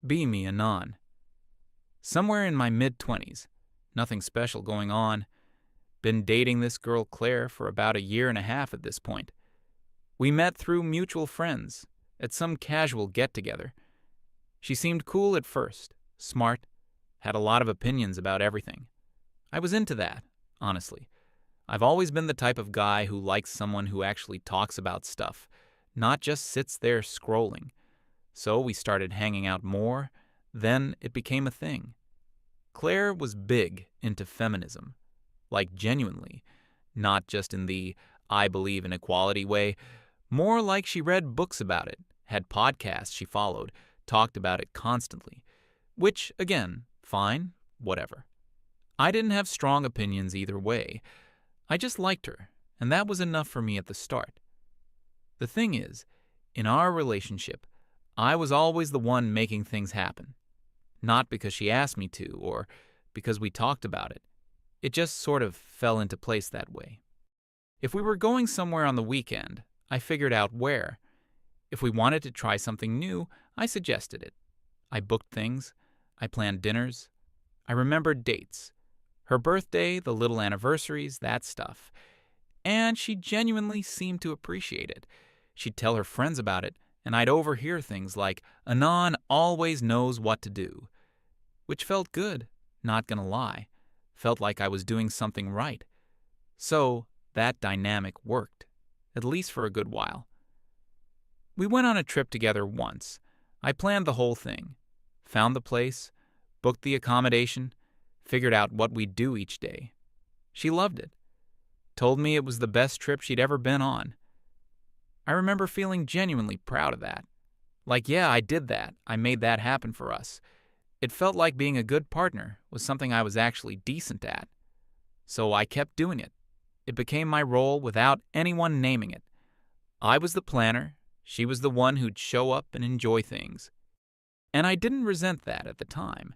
Be me anon. Somewhere in my mid-20s. Nothing special going on. Been dating this girl Claire for about a year and a half at this point. We met through mutual friends at some casual get-together. She seemed cool at first, smart, had a lot of opinions about everything. I was into that, honestly. I've always been the type of guy who likes someone who actually talks about stuff, not just sits there scrolling. So we started hanging out more, then it became a thing. Claire was big into feminism, like genuinely, not just in the I believe in equality way, more like she read books about it, had podcasts she followed, talked about it constantly, which, again, fine, whatever. I didn't have strong opinions either way. I just liked her, and that was enough for me at the start. The thing is, in our relationship, I was always the one making things happen. Not because she asked me to, or because we talked about it. It just sort of fell into place that way. If we were going somewhere on the weekend, I figured out where. If we wanted to try something new, I suggested it. I booked things. I planned dinners. I remembered dates. Her birthday, the little anniversaries, that stuff. And she genuinely seemed to appreciate it. She'd tell her friends about it, and I'd overhear things like, Anon always knows what to do. Which felt good, not gonna lie. Felt like I was doing something right. So, that dynamic worked, at least for a good while. We went on a trip together once. I planned the whole thing. Found the place, booked the accommodation, figured out what we'd do each day. She loved it. Told me it was the best trip she'd ever been on. I remember feeling genuinely proud of that. Like, yeah, I did that. I made that happen for us. It felt like being a good partner was something I was actually decent at. So I kept doing it. It became my role without anyone naming it. I was the planner. She was the one who'd show up and enjoy things. And I didn't resent that at the time.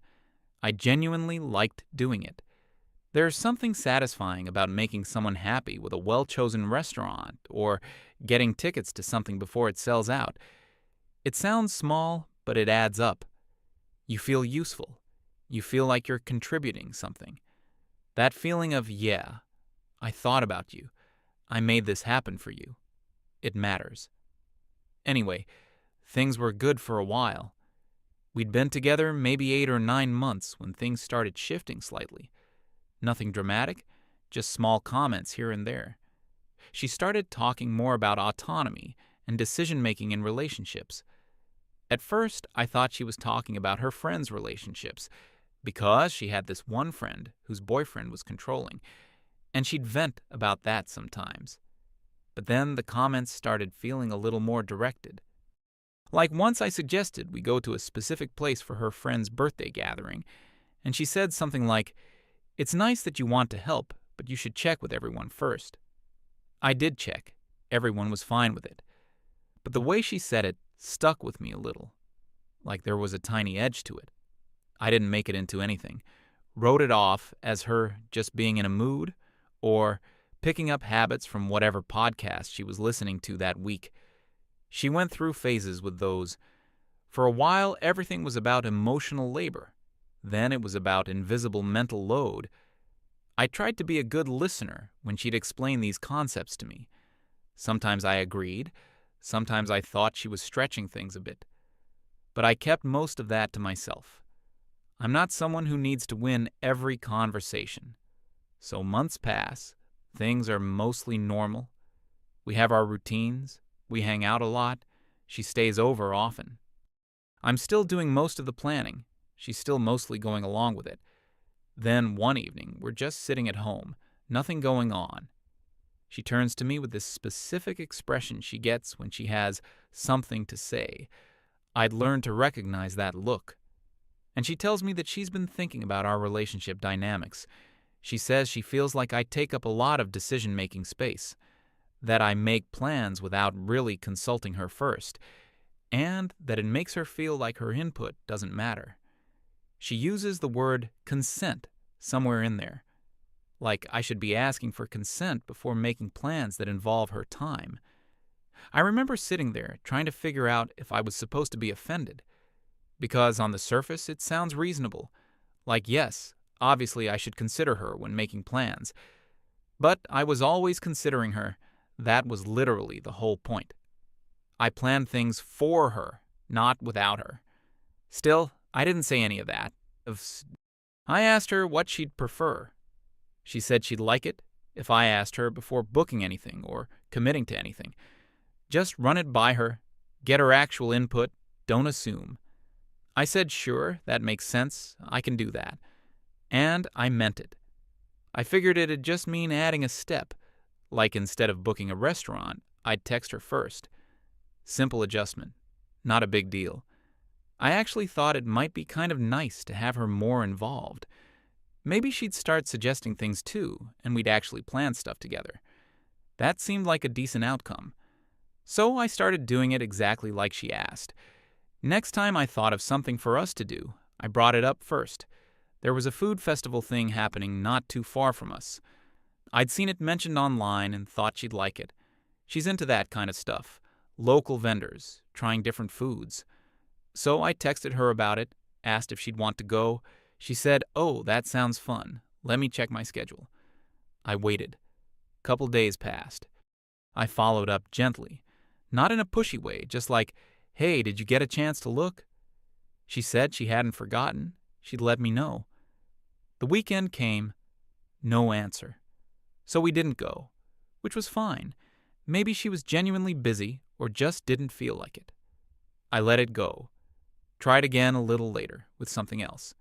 I genuinely liked doing it. There's something satisfying about making someone happy with a well-chosen restaurant or getting tickets to something before it sells out. It sounds small, but it adds up. You feel useful. You feel like you're contributing something. That feeling of, yeah, I thought about you. I made this happen for you. It matters. Anyway, things were good for a while. We'd been together maybe 8 or 9 months when things started shifting slightly. Nothing dramatic, just small comments here and there. She started talking more about autonomy and decision-making in relationships. At first, I thought she was talking about her friends' relationships, because she had this one friend whose boyfriend was controlling, and she'd vent about that sometimes. But then the comments started feeling a little more directed. Like once I suggested we go to a specific place for her friend's birthday gathering, and she said something like, "It's nice that you want to help, but you should check with everyone first." I did check. Everyone was fine with it. But the way she said it stuck with me a little, like there was a tiny edge to it. I didn't make it into anything. Wrote it off as her just being in a mood or picking up habits from whatever podcast she was listening to that week. She went through phases with those. For a while, everything was about emotional labor. Then it was about invisible mental load. I tried to be a good listener when she'd explain these concepts to me. Sometimes I agreed. Sometimes I thought she was stretching things a bit. But I kept most of that to myself. I'm not someone who needs to win every conversation. So months pass. Things are mostly normal. We have our routines. We hang out a lot. She stays over often. I'm still doing most of the planning. She's still mostly going along with it. Then one evening, we're just sitting at home, nothing going on. She turns to me with this specific expression she gets when she has something to say. I'd learned to recognize that look. And she tells me that she's been thinking about our relationship dynamics. She says she feels like I take up a lot of decision-making space, that I make plans without really consulting her first, and that it makes her feel like her input doesn't matter. She uses the word consent somewhere in there, like I should be asking for consent before making plans that involve her time. I remember sitting there trying to figure out if I was supposed to be offended. because on the surface it sounds reasonable. Like, yes, obviously I should consider her when making plans. But I was always considering her. That was literally the whole point. I planned things for her, not without her. Still, I didn't say any of that. I asked her what she'd prefer. She said she'd like it if I asked her before booking anything or committing to anything. Just run it by her, get her actual input, don't assume. I said, sure, that makes sense, I can do that. And I meant it. I figured it'd just mean adding a step, like instead of booking a restaurant, I'd text her first. Simple adjustment, not a big deal. I actually thought it might be kind of nice to have her more involved. Maybe she'd start suggesting things too, and we'd actually plan stuff together. That seemed like a decent outcome. So I started doing it exactly like she asked. Next time I thought of something for us to do, I brought it up first. There was a food festival thing happening not too far from us. I'd seen it mentioned online and thought she'd like it. She's into that kind of stuff. Local vendors, trying different foods. So I texted her about it, asked if she'd want to go. She said, "Oh, that sounds fun. Let me check my schedule." I waited. Couple days passed. I followed up gently. Not in a pushy way, just like, "Hey, did you get a chance to look?" She said she hadn't forgotten. She'd let me know. The weekend came. No answer. So we didn't go, which was fine. Maybe she was genuinely busy or just didn't feel like it. I let it go. Tried again a little later with something else.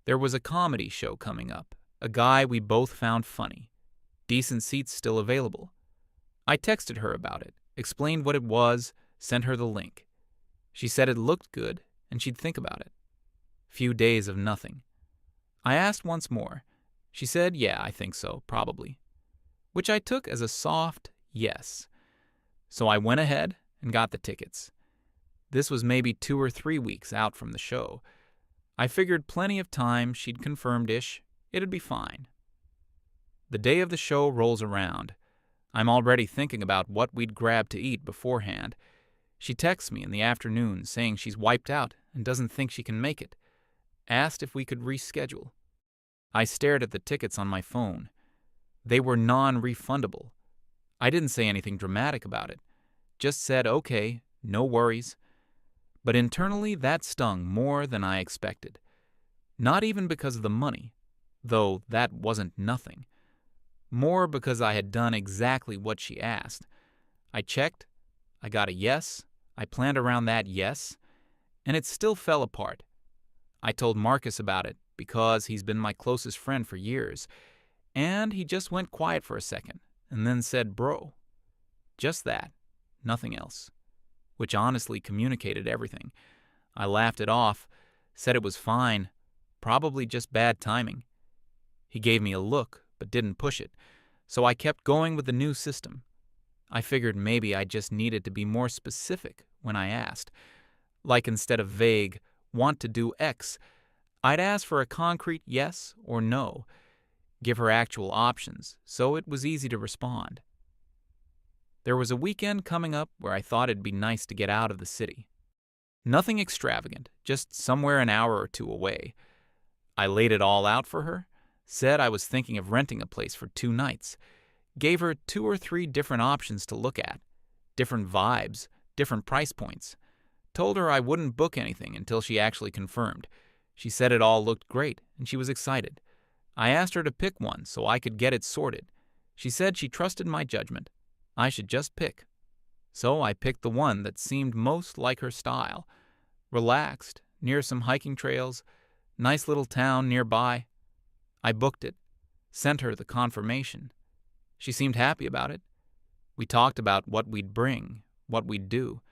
There was a comedy show coming up, a guy we both found funny. Decent seats still available. I texted her about it, explained what it was, sent her the link. She said it looked good and she'd think about it. Few days of nothing. I asked once more. She said, "Yeah, I think so, probably." Which I took as a soft yes. So I went ahead and got the tickets. This was maybe 2 or 3 weeks out from the show. I figured plenty of time, she'd confirmed-ish, it'd be fine. The day of the show rolls around. I'm already thinking about what we'd grab to eat beforehand. She texts me in the afternoon saying she's wiped out and doesn't think she can make it. Asked if we could reschedule. I stared at the tickets on my phone. They were non-refundable. I didn't say anything dramatic about it. Just said, okay, no worries. But internally, that stung more than I expected. Not even because of the money, though that wasn't nothing. More because I had done exactly what she asked. I checked, I got a yes, I planned around that yes, and it still fell apart. I told Marcus about it because he's been my closest friend for years, and he just went quiet for a second and then said, "Bro." Just that, nothing else, which honestly communicated everything. I laughed it off, said it was fine, probably just bad timing. He gave me a look, but didn't push it, so I kept going with the new system. I figured maybe I just needed to be more specific when I asked. Like instead of vague, "want to do X," I'd ask for a concrete yes or no, give her actual options, so it was easy to respond. There was a weekend coming up where I thought it'd be nice to get out of the city. Nothing extravagant, just somewhere an hour or two away. I laid it all out for her, said I was thinking of renting a place for 2 nights, gave her 2 or 3 different options to look at, different vibes, different price points. Told her I wouldn't book anything until she actually confirmed. She said it all looked great, and she was excited. I asked her to pick one so I could get it sorted. She said she trusted my judgment. I should just pick. So I picked the one that seemed most like her style. Relaxed, near some hiking trails, nice little town nearby. I booked it, sent her the confirmation. She seemed happy about it. We talked about what we'd bring, what we'd do.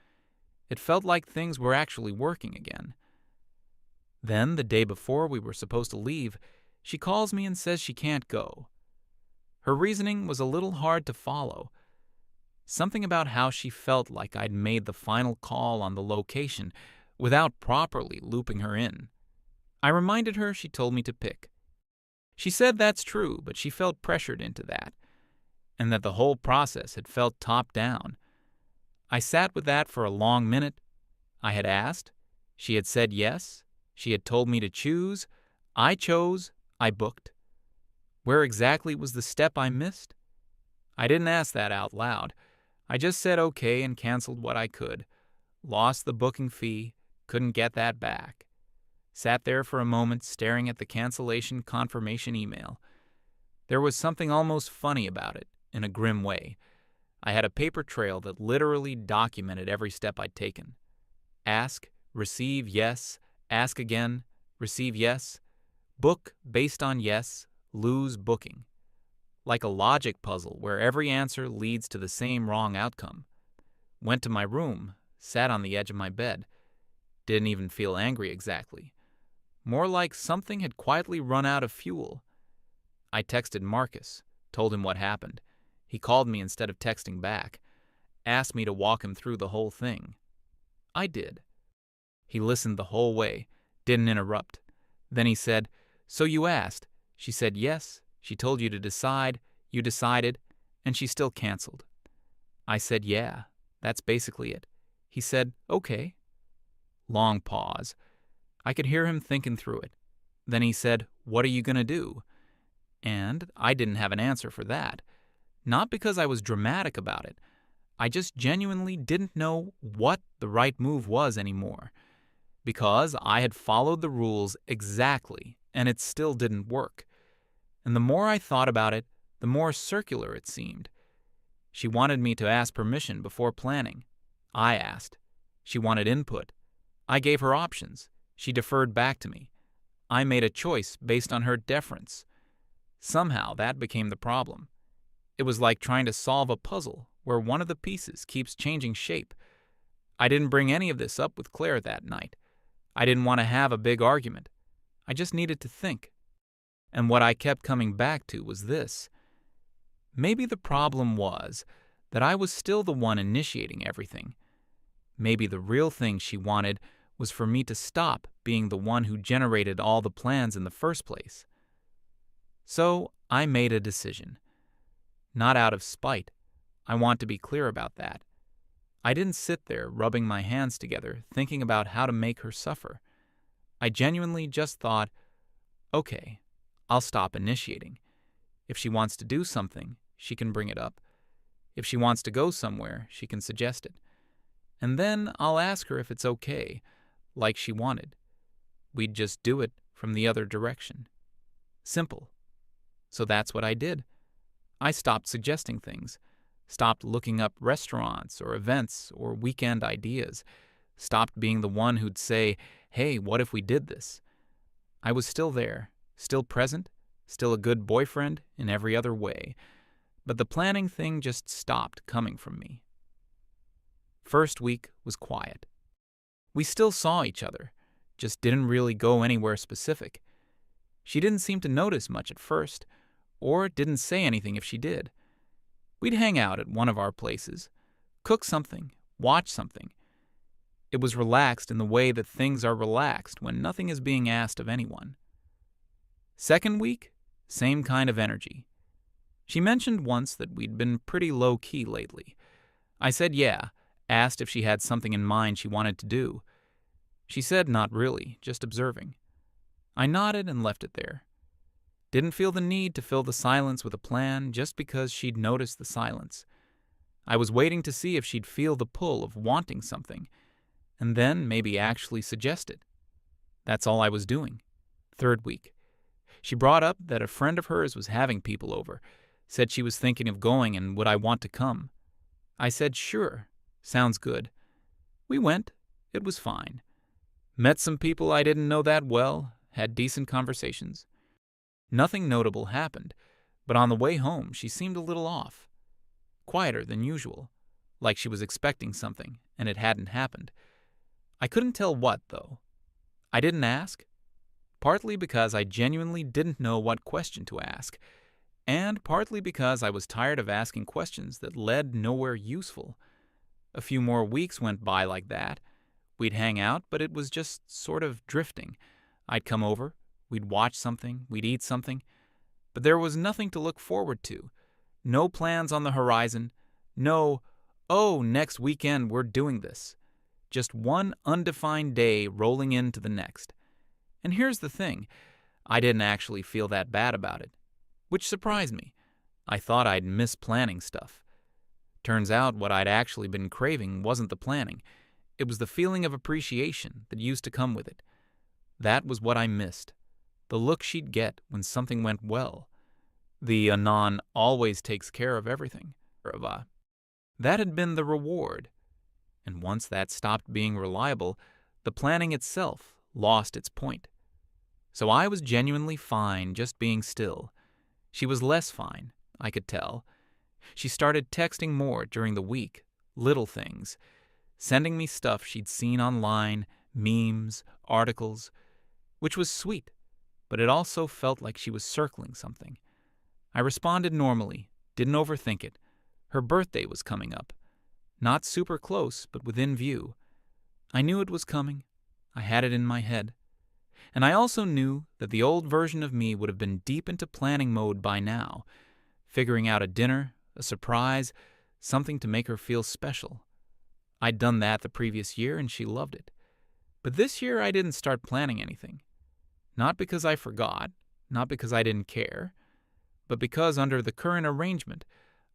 It felt like things were actually working again. Then, the day before we were supposed to leave, she calls me and says she can't go. Her reasoning was a little hard to follow. Something about how she felt like I'd made the final call on the location without properly looping her in. I reminded her she told me to pick. She said that's true, but she felt pressured into that, and that the whole process had felt top down. I sat with that for a long minute. I had asked, She had said yes. She had told me to choose. I chose. I booked. Where exactly was the step I missed? I didn't ask that out loud. I just said okay and canceled what I could. Lost the booking fee. Couldn't get that back. Sat there for a moment staring at the cancellation confirmation email. There was something almost funny about it, in a grim way. I had a paper trail that literally documented every step I'd taken. Ask, receive yes, ask again, receive yes, book based on yes, lose booking. Like a logic puzzle where every answer leads to the same wrong outcome. Went to my room, sat on the edge of my bed. Didn't even feel angry exactly. More like something had quietly run out of fuel. I texted Marcus, told him what happened. He called me instead of texting back, asked me to walk him through the whole thing. I did. He listened the whole way, didn't interrupt. Then he said, "So you asked. She said yes. She told you to decide. You decided. And she still canceled." I said, "Yeah, that's basically it." He said, "Okay." Long pause. I could hear him thinking through it. Then he said, "What are you going to do?" And I didn't have an answer for that. Not because I was dramatic about it. I just genuinely didn't know what the right move was anymore. Because I had followed the rules exactly, and it still didn't work. And the more I thought about it, the more circular it seemed. She wanted me to ask permission before planning. I asked. She wanted input. I gave her options. She deferred back to me. I made a choice based on her deference. Somehow that became the problem. It was like trying to solve a puzzle where one of the pieces keeps changing shape. I didn't bring any of this up with Claire that night. I didn't want to have a big argument. I just needed to think. And what I kept coming back to was this. Maybe the problem was that I was still the one initiating everything. Maybe the real thing she wanted was for me to stop being the one who generated all the plans in the first place. So I made a decision. Not out of spite. I want to be clear about that. I didn't sit there rubbing my hands together thinking about how to make her suffer. I genuinely just thought, okay, I'll stop initiating. If she wants to do something, she can bring it up. If she wants to go somewhere, she can suggest it. And then I'll ask her if it's okay, like she wanted. We'd just do it from the other direction. Simple. So that's what I did. I stopped suggesting things, stopped looking up restaurants or events or weekend ideas, stopped being the one who'd say, "Hey, what if we did this?" I was still there, still present, still a good boyfriend in every other way, but the planning thing just stopped coming from me. First week was quiet. We still saw each other, just didn't really go anywhere specific. She didn't seem to notice much at first, or didn't say anything if she did. We'd hang out at one of our places, cook something, watch something. It was relaxed in the way that things are relaxed when nothing is being asked of anyone. Second week, same kind of energy. She mentioned once that we'd been pretty low-key lately. I said yeah, asked if she had something in mind she wanted to do. She said not really, just observing. I nodded and left it there. Didn't feel the need to fill the silence with a plan just because she'd noticed the silence. I was waiting to see if she'd feel the pull of wanting something, and then maybe actually suggest it. That's all I was doing. Third week. She brought up that a friend of hers was having people over, said she was thinking of going and would I want to come. I said sure, sounds good. We went. It was fine. Met some people I didn't know that well, had decent conversations. Nothing notable happened, but on the way home she seemed a little off. Quieter than usual, like she was expecting something and it hadn't happened. I couldn't tell what, though. I didn't ask, partly because I genuinely didn't know what question to ask, and partly because I was tired of asking questions that led nowhere useful. A few more weeks went by like that. We'd hang out, but it was just sort of drifting. I'd come over, we'd watch something, we'd eat something, but there was nothing to look forward to. No plans on the horizon. No, oh, next weekend we're doing this. just one undefined day rolling into the next. And here's the thing, I didn't actually feel that bad about it, which surprised me. I thought I'd miss planning stuff. Turns out what I'd actually been craving wasn't the planning. It was the feeling of appreciation that used to come with it. That was what I missed. The look she'd get when something went well. The Anon always takes care of everything. That had been the reward. And once that stopped being reliable, the planning itself lost its point. So I was genuinely fine just being still. She was less fine, I could tell. She started texting more during the week, little things, sending me stuff she'd seen online, memes, articles, which was sweet, but it also felt like she was circling something. I responded normally, didn't overthink it. Her birthday was coming up. Not super close, but within view. I knew it was coming. I had it in my head. And I also knew that the old version of me would have been deep into planning mode by now, figuring out a dinner, a surprise, something to make her feel special. I'd done that the previous year and she loved it. But this year I didn't start planning anything. Not because I forgot, not because I didn't care, but because under the current arrangement,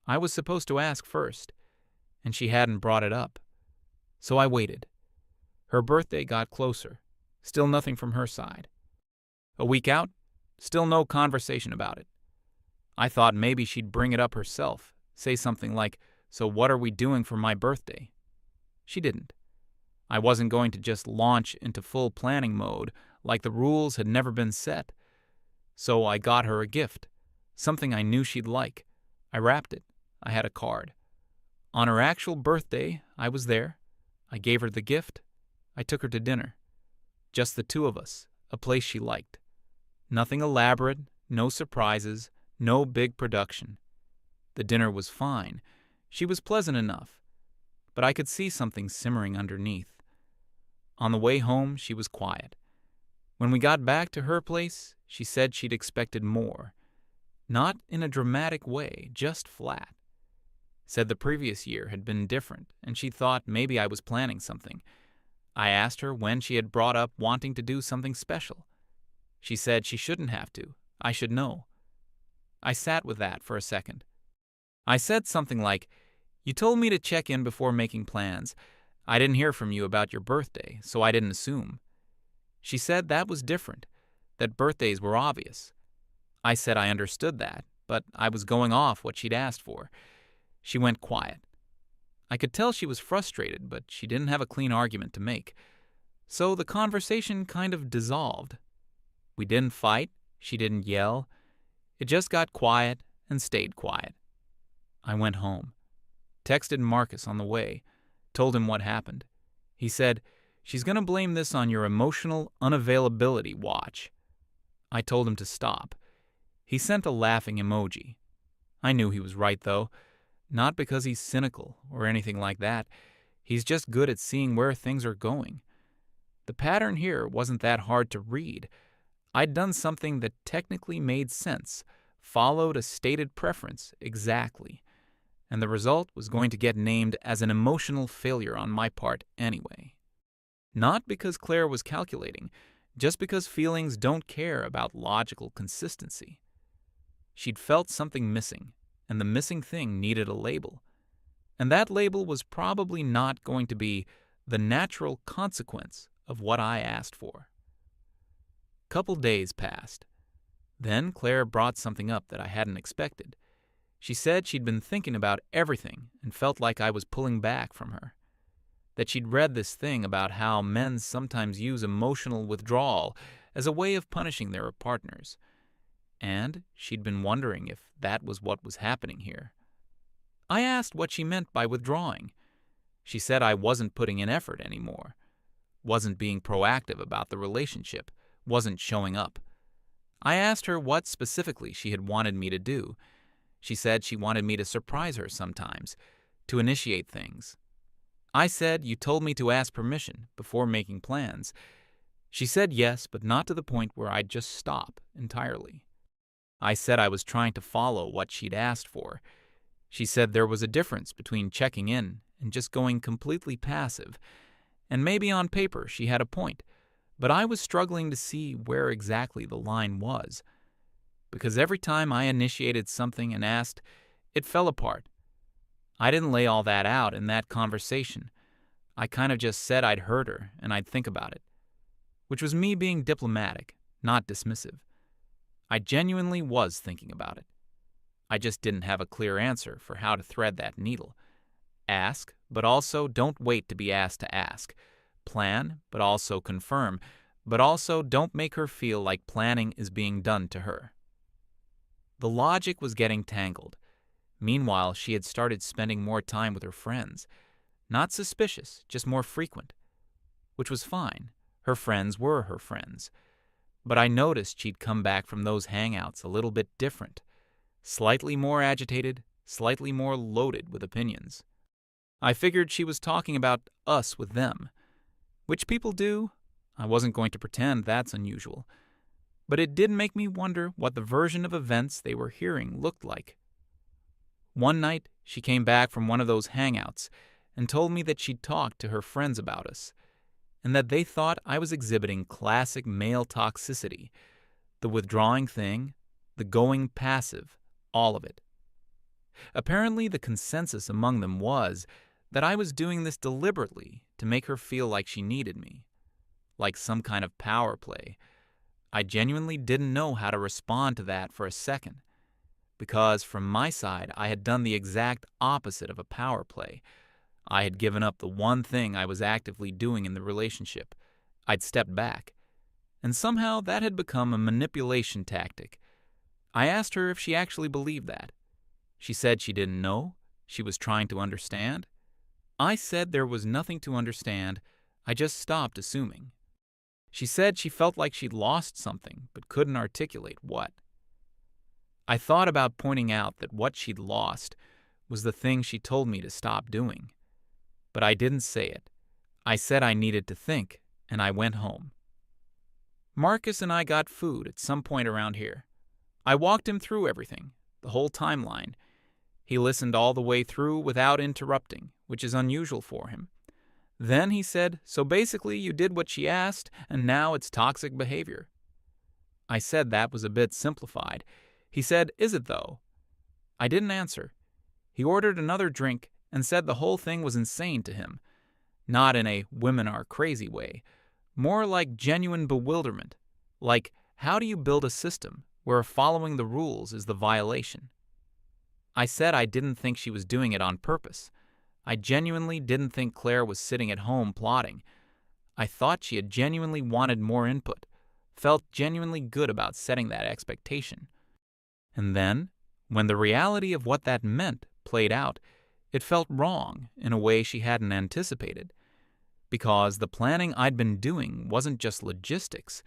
I was supposed to ask first, and she hadn't brought it up. So I waited. Her birthday got closer. Still nothing from her side. A week out, still no conversation about it. I thought maybe she'd bring it up herself, say something like, "So what are we doing for my birthday?" She didn't. I wasn't going to just launch into full planning mode like the rules had never been set. So I got her a gift, something I knew she'd like. I wrapped it. I had a card. On her actual birthday, I was there. I gave her the gift. I took her to dinner. Just the two of us, a place she liked. Nothing elaborate, no surprises, no big production. The dinner was fine. She was pleasant enough. But I could see something simmering underneath. On the way home, she was quiet. When we got back to her place, she said she'd expected more. Not in a dramatic way, just flat. Said the previous year had been different, and she thought maybe I was planning something. I asked her when she had brought up wanting to do something special. She said she shouldn't have to. I should know. I sat with that for a second. I said something like, "You told me to check in before making plans. I didn't hear from you about your birthday, so I didn't assume." She said that was different, that birthdays were obvious. I said I understood that, but I was going off what she'd asked for. She went quiet. I could tell she was frustrated, but she didn't have a clean argument to make. So the conversation kind of dissolved. We didn't fight, she didn't yell. It just got quiet and stayed quiet. I went home. Texted Marcus on the way. Told him what happened. He said, "She's going to blame this on your emotional unavailability watch." I told him to stop. He sent a laughing emoji. I knew he was right, though. Not because he's cynical or anything like that. He's just good at seeing where things are going. The pattern here wasn't that hard to read. I'd done something that technically made sense, followed a stated preference exactly, and the result was going to get named as an emotional failure on my part anyway. Not because Claire was calculating, just because feelings don't care about logical consistency. She'd felt something missing, and the missing thing needed a label. And that label was probably not going to be the natural consequence of what I asked for. Couple days passed. Then Claire brought something up that I hadn't expected. She said she'd been thinking about everything and felt like I was pulling back from her. That she'd read this thing about how men sometimes use emotional withdrawal as a way of punishing their partners. And she'd been wondering if that was what was happening here. I asked what she meant by withdrawing. She said I wasn't putting in effort anymore, wasn't being proactive about the relationship, wasn't showing up. I asked her what specifically she had wanted me to do. She said she wanted me to surprise her sometimes, to initiate things. I said, "You told me to ask permission before making plans." She said yes, but not to the point where I'd just stop entirely. I said I was trying to follow what she'd asked for. She said there was a difference between checking in and just going completely passive, and maybe on paper she had a point, but I was struggling to see where exactly the line was. Because every time I initiated something and asked, it fell apart. I didn't lay all that out in that conversation. I kind of just said I'd heard her and I'd think about it, which was me being diplomatic, not dismissive. I genuinely was thinking about it. I just didn't have a clear answer for how to thread that needle. Ask, but also don't wait to be asked to ask. Plan, but also confirm, but also don't make her feel like planning is being done to her. The logic was getting tangled. Meanwhile, she had started spending more time with her friends. Not suspicious, just more frequent. Which was fine. Her friends were her friends. But I noticed she'd come back from those hangouts a little bit different. Slightly more agitated, slightly more loaded with opinions. I figured she was talking about us with them. Which people do. I wasn't going to pretend that's unusual. But it did make me wonder what the version of events they were hearing looked like. One night, she came back from one of those hangouts and told me that she'd talked to her friends about us, and that they thought I was exhibiting classic male toxicity, the withdrawing thing, the going passive, all of it. Apparently, the consensus among them was that I was doing this deliberately to make her feel like she needed me, like some kind of power play. I genuinely didn't know how to respond to that for a second, because from my side, I had done the exact opposite of a power play. I had given up the one thing I was actively doing in the relationship. I'd stepped back, and somehow that had become a manipulation tactic. I asked her if she actually believed that. She said she didn't know. She was trying to understand. I said there was nothing to understand. I just stopped assuming. She said she felt like she'd lost something, but couldn't articulate what. I thought about pointing out that what she'd lost was the thing she told me to stop doing. But I didn't say it. I said I needed to think, and I went home. Marcus and I got food at some point around here. I walked him through everything, the whole timeline. He listened all the way through without interrupting, which is unusual for him. Then he said, "So basically you did what she asked, and now it's toxic behavior." I said that was a bit simplified. He said, "Is it though?" I didn't answer. He ordered another drink and said the whole thing was insane to him. Not in a women are crazy way. More like genuine bewilderment. Like, how do you build a system where following the rules is the violation? I said I didn't think she was doing it on purpose. I genuinely didn't think Claire was sitting at home plotting. I thought she had genuinely wanted more input, felt genuinely good about setting that expectation. And then, when the reality of what that meant played out, it felt wrong in a way she hadn't anticipated. Because the planning I'd been doing wasn't just logistics,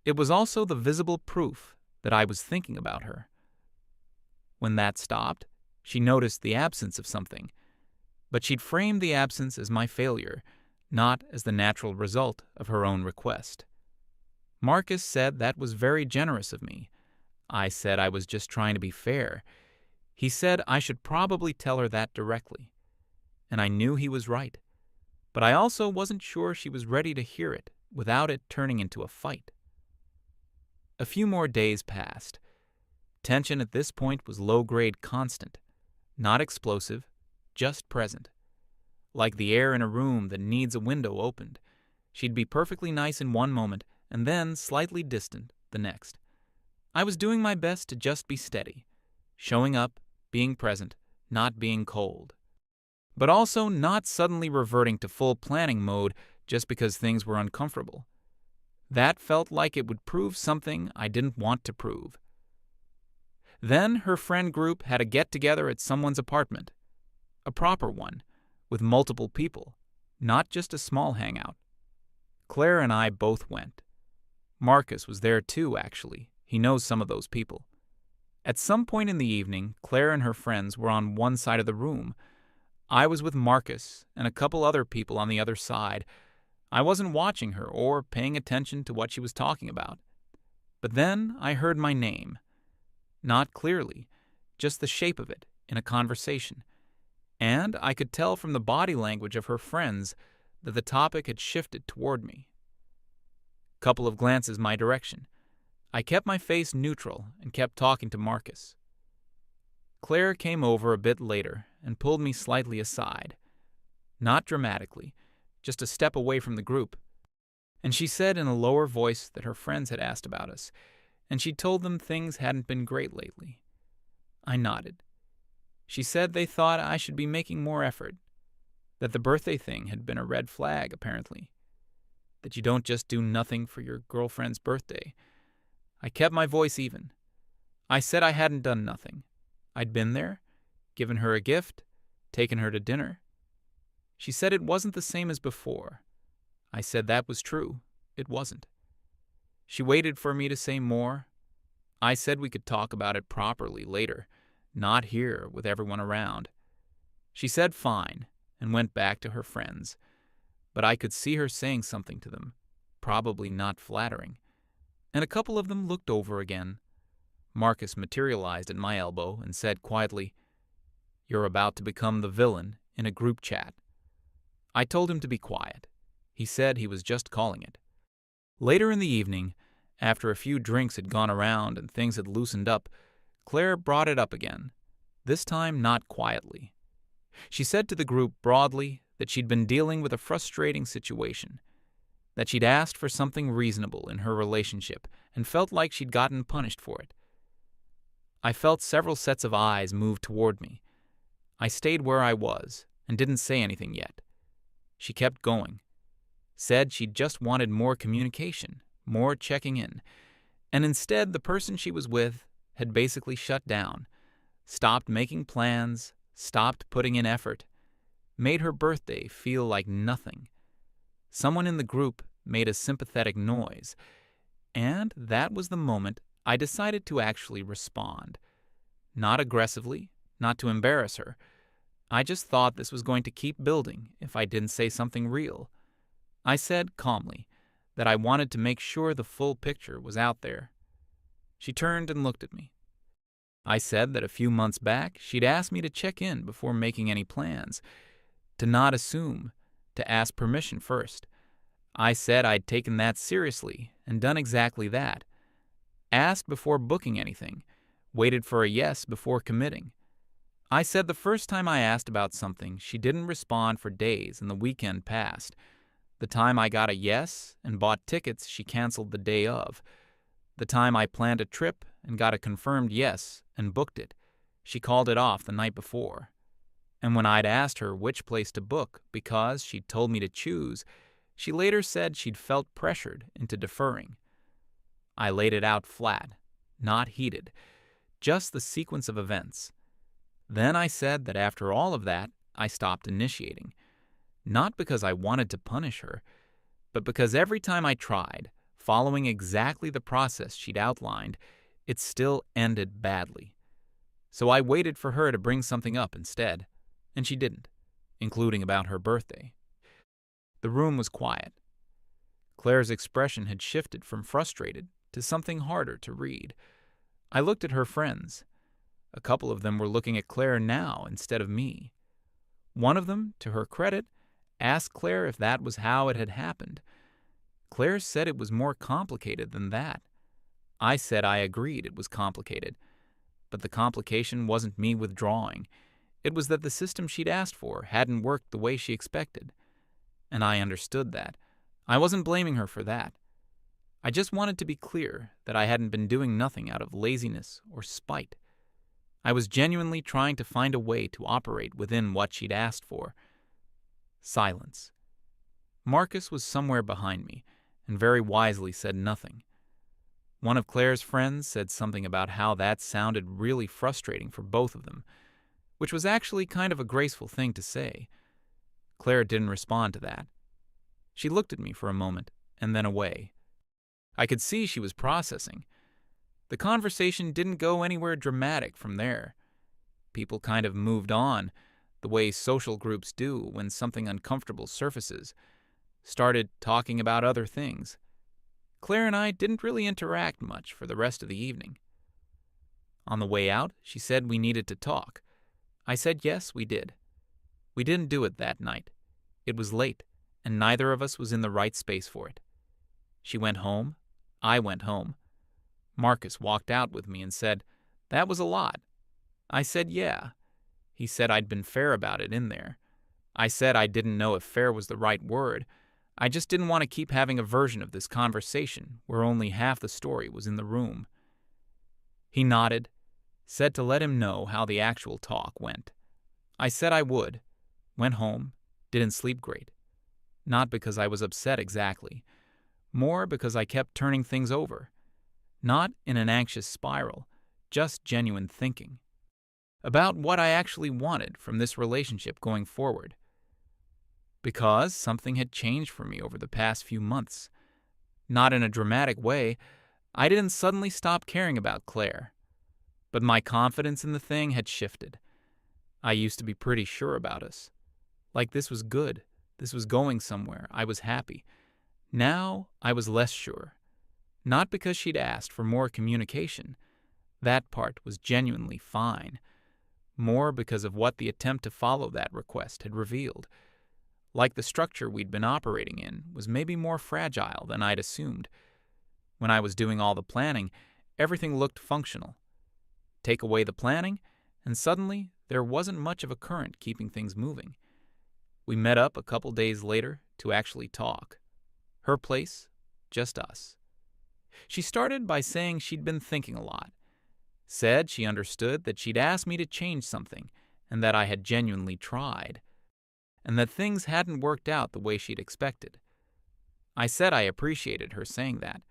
it was also the visible proof that I was thinking about her. When that stopped, she noticed the absence of something, but she'd framed the absence as my failure, not as the natural result of her own request. Marcus said that was very generous of me. I said I was just trying to be fair. He said I should probably tell her that directly. And I knew he was right. But I also wasn't sure she was ready to hear it without it turning into a fight. A few more days passed. Tension at this point was low-grade constant, not explosive, just present. Like the air in a room that needs a window opened. She'd be perfectly nice in one moment and then slightly distant the next. I was doing my best to just be steady, showing up, being present, not being cold. But also not suddenly reverting to full planning mode just because things were uncomfortable. That felt like it would prove something I didn't want to prove. Then her friend group had a get-together at someone's apartment. A proper one, with multiple people, not just a small hangout. Claire and I both went. Marcus was there too, actually. He knows some of those people. At some point in the evening, Claire and her friends were on one side of the room. I was with Marcus and a couple other people on the other side. I wasn't watching her or paying attention to what she was talking about. But then I heard my name. Not clearly, just the shape of it in a conversation. And I could tell from the body language of her friends that the topic had shifted toward me. Couple of glances my direction. I kept my face neutral and kept talking to Marcus. Claire came over a bit later and pulled me slightly aside. Not dramatically, just a step away from the group. And she said in a lower voice that her friends had asked about us, and she'd told them things hadn't been great lately. I nodded. She said they thought I should be making more effort, that the birthday thing had been a red flag, apparently, that you don't just do nothing for your girlfriend's birthday. I kept my voice even. I said I hadn't done nothing. I'd been there, given her a gift, taken her to dinner. She said it wasn't the same as before. I said that was true. It wasn't. She waited for me to say more. I said we could talk about it properly later, not here with everyone around. She said fine and went back to her friends, but I could see her saying something to them, probably not flattering, and a couple of them looked over again. Marcus materialized at my elbow and said quietly, "You're about to become the villain in a group chat." I told him to be quiet. He said he was just calling it. Later in the evening, after a few drinks had gone around and things had loosened up, Claire brought it up again, this time not quietly. She said to the group broadly that she'd been dealing with a frustrating situation, that she'd asked for something reasonable in her relationship and felt like she'd gotten punished for it. I felt several sets of eyes move toward me. I stayed where I was and didn't say anything yet. She kept going, said she'd just wanted more communication, more checking in, and instead the person she was with had basically shut down, stopped making plans, stopped putting in effort, made her birthday feel like nothing. Someone in the group made a sympathetic noise, and that was the moment I decided to actually respond. Not aggressively, not to embarrass her. I just thought this was going to keep building if I didn't say something real. I said calmly that I wanted to make sure the full picture was out there. She turned and looked at me. I said that a few months back she'd asked me to check in before making any plans, to not assume, to ask permission first. I said I'd taken that seriously and done exactly that. Asked before booking anything, waited for a yes before committing. I said the first time I asked about something, she didn't respond for days and the weekend passed. The time I got a yes and bought tickets, she canceled the day of. The time I planned a trip and got a confirmed yes and booked it, she called it off the night before. And when I'd asked her which place to book because she'd told me to choose, she later said she'd felt pressured into deferring. I laid it out flat, not heated, just the sequence of events. Then I said that after all of that, I stopped initiating. Not because I wanted to punish her, but because every time I tried, following exactly the process she'd outlined, it still ended badly. So I waited for her to bring something up instead, and she didn't, including about her birthday. The room was quiet. Claire's expression had shifted from frustrated to something harder to read. I looked at her friends. A couple of them were looking at Claire now instead of me. One of them, to her credit, asked Claire if that was how it had happened. Claire said it was more complicated than that. I said I agreed it was complicated, but the complication wasn't me withdrawing. It was that the system she'd asked for hadn't worked the way she expected. And I understood that. I wasn't blaming her for that. I just wanted to be clear that I hadn't been doing nothing out of laziness or spite. I was genuinely trying to find a way to operate within what she'd asked for. Silence. Marcus was somewhere behind me, and very wisely said nothing. One of Claire's friends said something about how that sounded really frustrating for both of them, which was actually kind of a graceful thing to say. Claire didn't respond to that. She looked at me for a moment, and then away. I could see she was processing. The conversation didn't go anywhere dramatic from there. People kind of moved on, the way social groups do when something uncomfortable surfaces, started talking about other things. Claire and I didn't really interact much for the rest of the evening. On the way out, she said we needed to talk. I said yes, we did. We didn't do it that night. It was late, and neither of us was in the right space for it. She went home. I went home. Marcus walked out with me and said, "That was a lot." I said, "Yeah." He said I'd been fair about it in there. I said I didn't know if fair was the right word. I just didn't want to keep having a version of this conversation where only half the story was in the room. He nodded, said to let him know how the actual talk went. I said I would. Went home, didn't sleep great. Not because I was upset exactly, more because I kept turning things over. Not in an anxious spiral, just genuine thinking. About what I actually wanted from this relationship going forward. Because something had changed for me over the past few months. Not in a dramatic way, I didn't suddenly stop caring about Claire. But my confidence in the thing had shifted. I used to be pretty sure about us. Like this was good. This was going somewhere. I was happy. Now I was less sure. Not because she'd asked for more communication. That part was genuinely fine. More because of what the attempt to follow that request had revealed. Like the structure we'd been operating in was maybe more fragile than I'd assumed. When I was doing all the planning, everything looked functional. Take away the planning, and suddenly there wasn't much of a current keeping things moving. We met up a couple days later to actually talk. Her place, just us. She started by saying she'd been thinking a lot. Said she understood that she'd asked me to change something and that I had genuinely tried, and that things hadn't worked out the way she'd expected. I said I appreciated her saying that.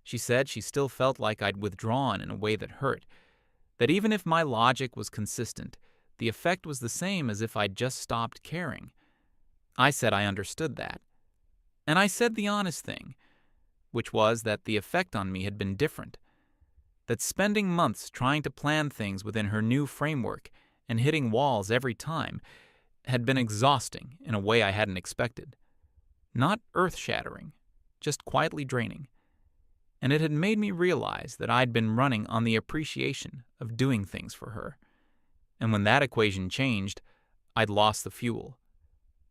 She said she still felt like I'd withdrawn in a way that hurt, that even if my logic was consistent, the effect was the same as if I'd just stopped caring. I said I understood that. And I said the honest thing, which was that the effect on me had been different. That spending months trying to plan things within her new framework and hitting walls every time had been exhausting in a way I hadn't expected. Not earth-shattering, just quietly draining. And it had made me realize that I'd been running on the appreciation of doing things for her. And when that equation changed, I'd lost the fuel.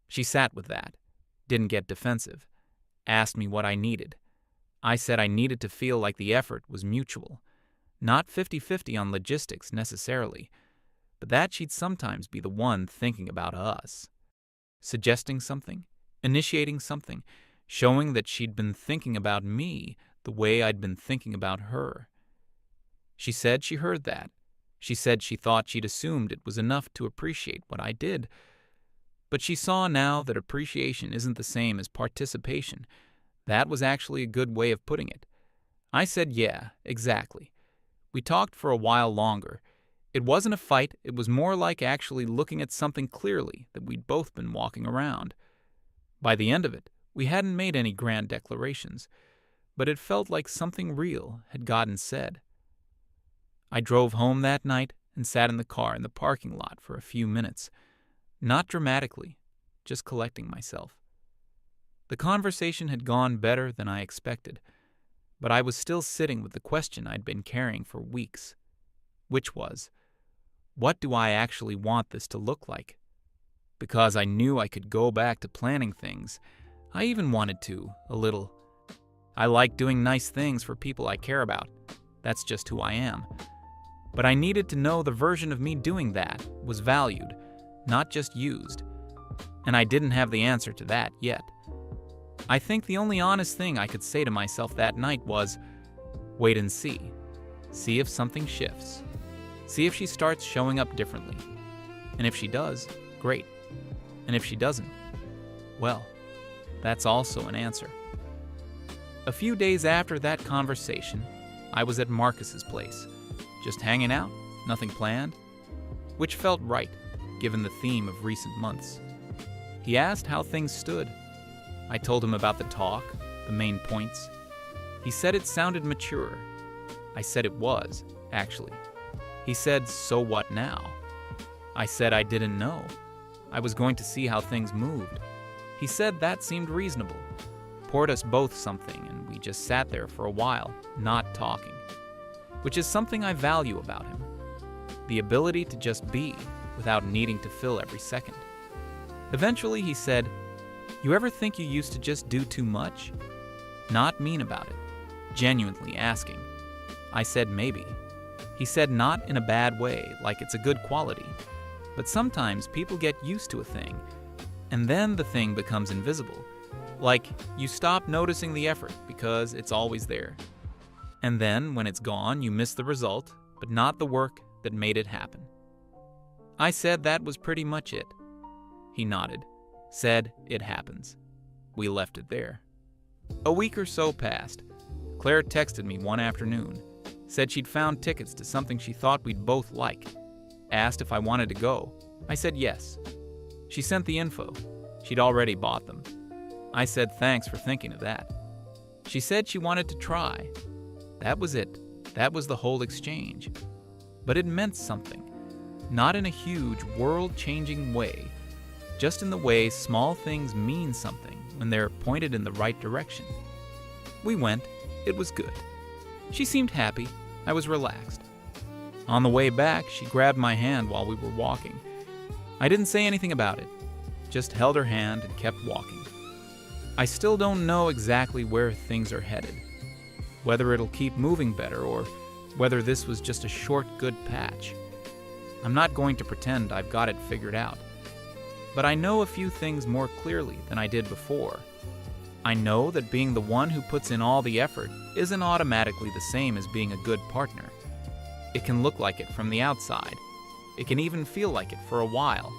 She sat with that, didn't get defensive, asked me what I needed. I said I needed to feel like the effort was mutual, not 50-50 on logistics necessarily, but that she'd sometimes be the one thinking about us. Suggesting something, initiating something, showing that she'd been thinking about me the way I'd been thinking about her. She said she heard that. She said she thought she'd assumed it was enough to appreciate what I did. But she saw now that appreciation isn't the same as participation. That was actually a good way of putting it. I said, yeah, exactly. We talked for a while longer. It wasn't a fight, it was more like actually looking at something clearly that we'd both been walking around. By the end of it, we hadn't made any grand declarations, but it felt like something real had gotten said. I drove home that night and sat in the car in the parking lot for a few minutes. Not dramatically, just collecting myself. The conversation had gone better than I expected, but I was still sitting with the question I'd been carrying for weeks, which was, what do I actually want this to look like? Because I knew I could go back to planning things. I even wanted to, a little. I like doing nice things for people I care about. That's just who I am. But I needed to know the version of me doing that was valued, not just used. And I didn't have the answer to that yet. I think the only honest thing I could say to myself that night was, wait and see. See if something shifts. See if she starts showing up differently. And if she does, great. And if she doesn't, well, that's also an answer. A few days after that conversation, I was at Marcus's place, just hanging out, nothing planned, which felt right, given the theme of recent months. He asked how things stood. I told him about the talk, the main points. He said it sounded mature. I said it was, actually. He said, so what now? I said I didn't know. I was going to see how things moved. He said that seemed reasonable. Poured us both something, and we just sat there for a while, not talking. Which is something I value about him. The ability to just be, without needing to fill every second. Eventually he said, You ever think you used to just do too much? Not mean about it, genuinely asking. I said maybe. He said not in a bad way, like it's a good quality. But sometimes people get used to a thing, and then the thing becomes invisible. Like you stop noticing the effort because it's always there. And then when it's gone, you miss the result, but not the work that made it happen. I said that was pretty much it. He nodded, said it happens. We left it there. A week or so passed. Claire texted me one afternoon, said she'd found tickets to something she thought we'd both like, asked if I wanted to go. I said yes. She sent the info. She'd already bought them. I said thanks for thinking of that. She said she wanted to try. That was it. That was the whole exchange. But it meant something. Not in a huge, world-changing way, just in the way small things mean something when they're pointed in the right direction. We went. It was good. She seemed happy. I was relaxed. On the way back, she grabbed my hand while we were walking. I didn't say anything about it, just held her hand and kept walking. I still don't know exactly where things are headed, whether it'll keep moving better or whether this was just a short, good patch. I'm not going to pretend I've got it figured out, but I know a few things more clearly than I did before. I know that being the one who puts in all the effort isn't automatically the same as being a good partner. It can look like it from the outside. It can even feel like it for a while.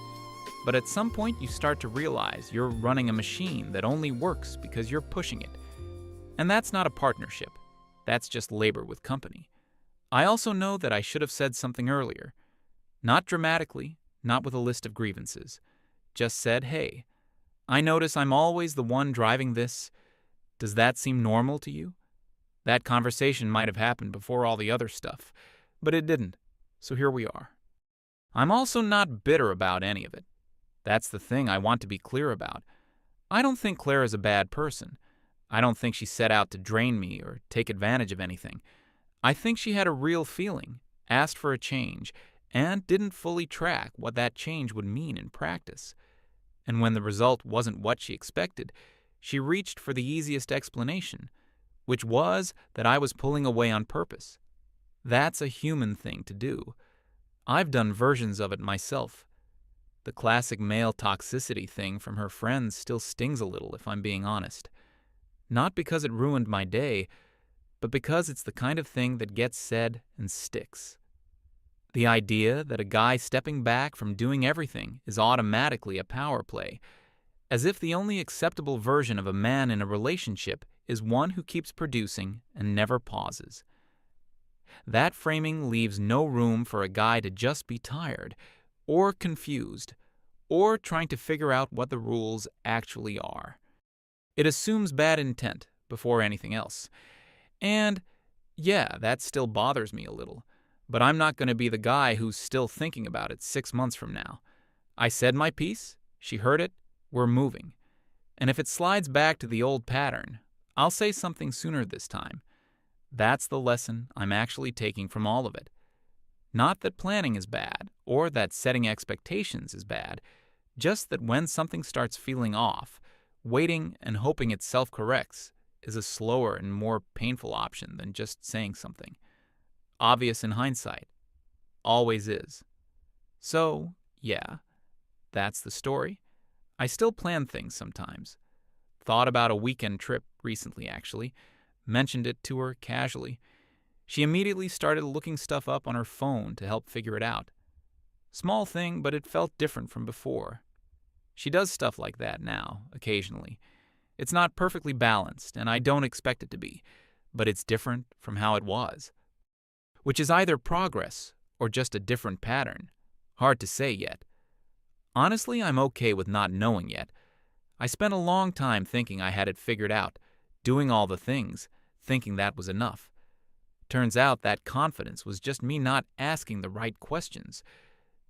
But at some point you start to realize you're running a machine that only works because you're pushing it. And that's not a partnership. That's just labor with company. I also know that I should have said something earlier. Not dramatically, not with a list of grievances. Just said, hey, I notice I'm always the one driving this. Does that seem normal to you? That conversation might have happened before all the other stuff, but it didn't. So here we are. I'm also not bitter about any of it. That's the thing I want to be clear about. I don't think Claire is a bad person. I don't think she set out to drain me or take advantage of anything. I think she had a real feeling, asked for a change, and didn't fully track what that change would mean in practice. And when the result wasn't what she expected, she reached for the easiest explanation, which was that I was pulling away on purpose. That's a human thing to do. I've done versions of it myself. The classic male toxicity thing from her friends still stings a little, if I'm being honest. Not because it ruined my day, but because it's the kind of thing that gets said and sticks. The idea that a guy stepping back from doing everything is automatically a power play, as if the only acceptable version of a man in a relationship is one who keeps producing and never pauses. That framing leaves no room for a guy to just be tired, or confused, or trying to figure out what the rules actually are. It assumes bad intent before anything else. And, yeah, that still bothers me a little, but I'm not going to be the guy who's still thinking about it 6 months from now. I said my piece, she heard it, we're moving. And if it slides back to the old pattern, I'll say something sooner this time. That's the lesson I'm actually taking from all of it. Not that planning is bad, or that setting expectations is bad, just that when something starts feeling off, waiting and hoping it self-corrects is a slower and more painful option than just saying something. Obvious in hindsight. Always is. So, yeah, that's the story. I still plan things sometimes. Thought about a weekend trip recently, actually. Mentioned it to her casually. She immediately started looking stuff up on her phone to help figure it out. Small thing, but it felt different from before. She does stuff like that now, occasionally. It's not perfectly balanced, and I don't expect it to be, but it's different from how it was. Which is either progress or just a different pattern. Hard to say yet. Honestly, I'm okay with not knowing yet. I spent a long time thinking I had it figured out, doing all the things, thinking that was enough. Turns out that confidence was just me not asking the right questions.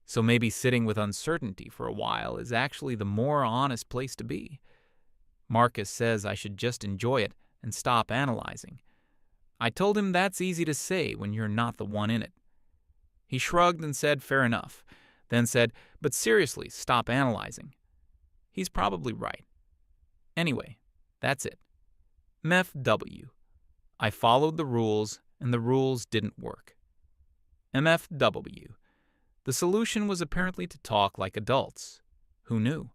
So maybe sitting with uncertainty for a while is actually the more honest place to be. Marcus says I should just enjoy it and stop analyzing. I told him that's easy to say when you're not the one in it. He shrugged and said fair enough, then said, but seriously, stop analyzing. He's probably right. Anyway, that's it. MFW. I followed the rules, and the rules didn't work. MFW. The solution was apparently to talk like adults. Who knew?